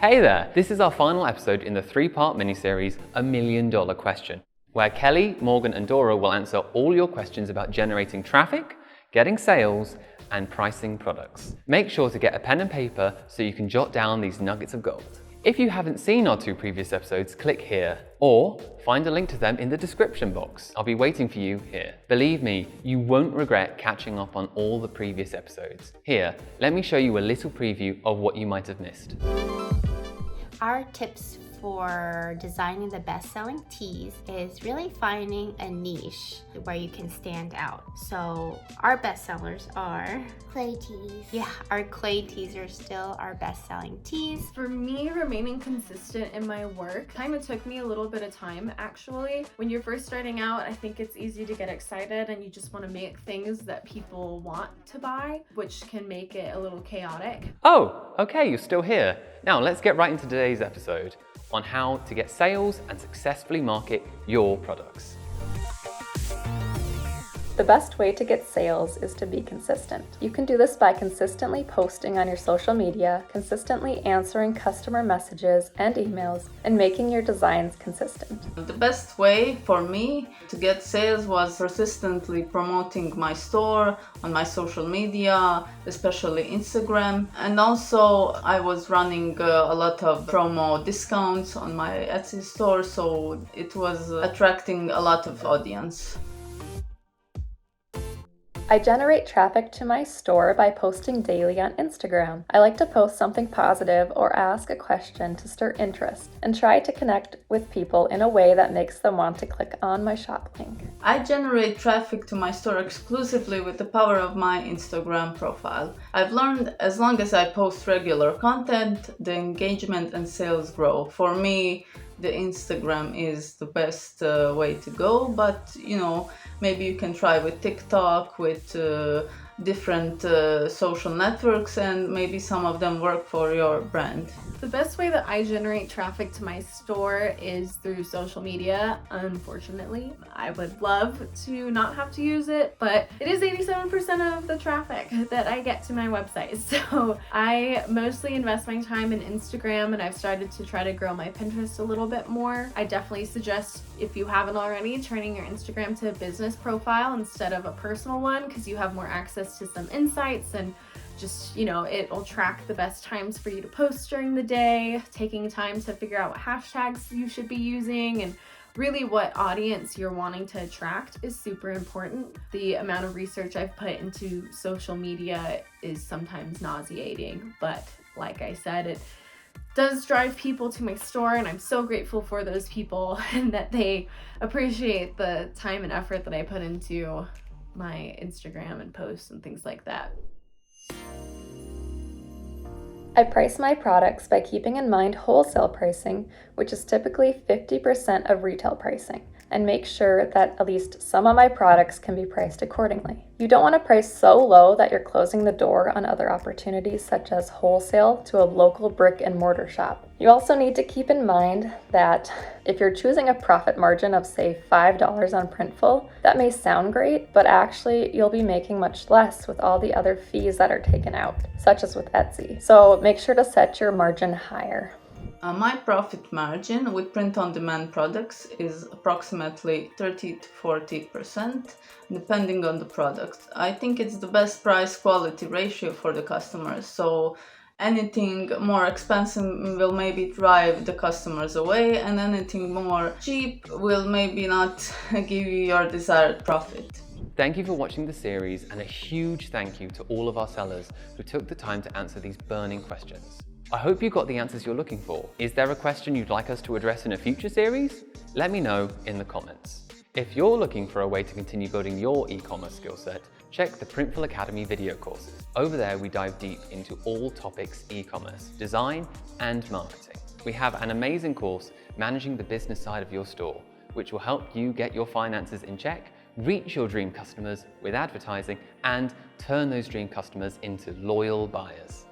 Hey there! This is our final episode in the 3-part miniseries, A $1 Million Question, where Kelly, Morgan, and Dora will answer all your questions about generating traffic, getting sales, and pricing products. Make sure to get a pen and paper so you can jot down these nuggets of gold. If you haven't seen our 2 previous episodes, click here, or find a link to them in the description box. I'll be waiting for you here. Believe me, you won't regret catching up on all the previous episodes. Here, let me show you a little preview of what you might have missed. Our tips for designing the best-selling tees is really finding a niche where you can stand out. So our best sellers are clay tees. Yeah, our clay tees are still our best-selling tees. For me, remaining consistent in my work kind of took me a little bit of time actually. When you're first starting out, I think it's easy to get excited and you just want to make things that people want to buy, which can make it a little chaotic. Oh, okay, you're still here. Now let's get right into today's episode on how to get sales and successfully market your products. The best way to get sales is to be consistent. You can do this by consistently posting on your social media, consistently answering customer messages and emails, and making your designs consistent. The best way for me to get sales was persistently promoting my store on my social media, especially Instagram. And also I was running a lot of promo discounts on my Etsy store, so it was attracting a lot of audience. I generate traffic to my store by posting daily on Instagram. I like to post something positive or ask a question to stir interest and try to connect with people in a way that makes them want to click on my shop link. I generate traffic to my store exclusively with the power of my Instagram profile. I've learned as long as I post regular content, the engagement and sales grow. For me, the Instagram is the best way to go, but maybe you can try with TikTok, with different social networks, and maybe some of them work for your brand. The best way that I generate traffic to my store is through social media, unfortunately. I would love to not have to use it, but it is 87% of the traffic that I get to my website. So I mostly invest my time in Instagram, and I've started to try to grow my Pinterest a little bit more. I definitely suggest, if you haven't already, turning your Instagram to a business profile instead of a personal one, because you have more access to some insights and just, it'll track the best times for you to post during the day, taking time to figure out what hashtags you should be using and really what audience you're wanting to attract is super important. The amount of research I've put into social media is sometimes nauseating, but like I said, it does drive people to my store, and I'm so grateful for those people and that they appreciate the time and effort that I put into my Instagram and posts and things like that. I price my products by keeping in mind wholesale pricing, which is typically 50% of retail pricing, and make sure that at least some of my products can be priced accordingly. You don't want to price so low that you're closing the door on other opportunities such as wholesale to a local brick and mortar shop. You also need to keep in mind that if you're choosing a profit margin of say $5 on Printful, that may sound great, but actually you'll be making much less with all the other fees that are taken out, such as with Etsy. So make sure to set your margin higher. My profit margin with print-on-demand products is approximately 30 to 40%, depending on the product. I think it's the best price-quality ratio for the customers, so anything more expensive will maybe drive the customers away, and anything more cheap will maybe not give you your desired profit. Thank you for watching the series, and a huge thank you to all of our sellers who took the time to answer these burning questions. I hope you got the answers you're looking for. Is there a question you'd like us to address in a future series? Let me know in the comments. If you're looking for a way to continue building your e-commerce skill set, check the Printful Academy video courses. Over there, we dive deep into all topics e-commerce, design, and marketing. We have an amazing course, Managing the Business Side of Your Store, which will help you get your finances in check, reach your dream customers with advertising, and turn those dream customers into loyal buyers.